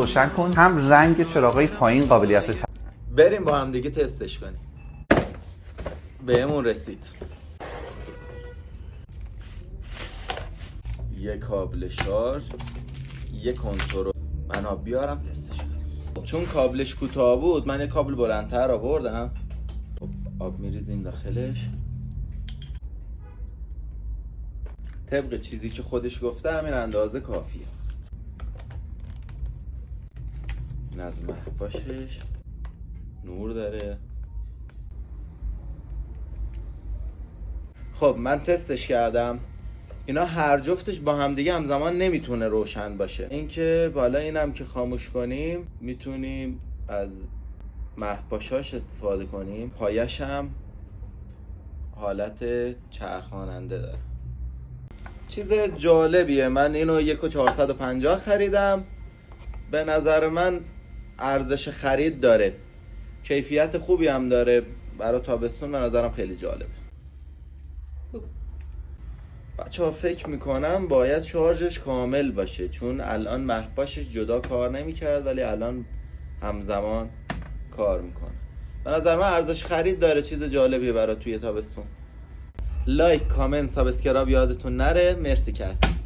روشن کن، هم رنگ چراغای پایین قابلیت بریم با هم دیگه تستش کنیم. بهمون رسید یه کابل شارژ، یه کنترل. من بیارم تستش کنیم. چون کابلش کوتاه بود من یه کابل بلندتر آوردم. آب میریزیم داخلش طبق چیزی که خودش گفته همین اندازه کافیه. این از محباشش نور داره. خب من تستش کردم، اینا هر جفتش با هم دیگه همزمان نمیتونه روشن باشه. اینکه بالا اینم که خاموش کنیم میتونیم از مهپاشاش استفاده کنیم. پایش هم حالت چرخاننده داره. چیز جالبیه. من اینو 1,450 خریدم. به نظر من ارزش خرید داره، کیفیت خوبی هم داره. برای تابستون به نظرم خیلی جالبه. بچه ها فکر میکنم باید شارژش کامل باشه، چون الان مهپاشش جدا کار نمیکرد ولی الان همزمان کار میکنه. به نظر من ارزش خرید داره، چیز جالبیه برای توی تابستون. لایک، کامنت، سابسکرایب یادتون نره. مرسی که هستید.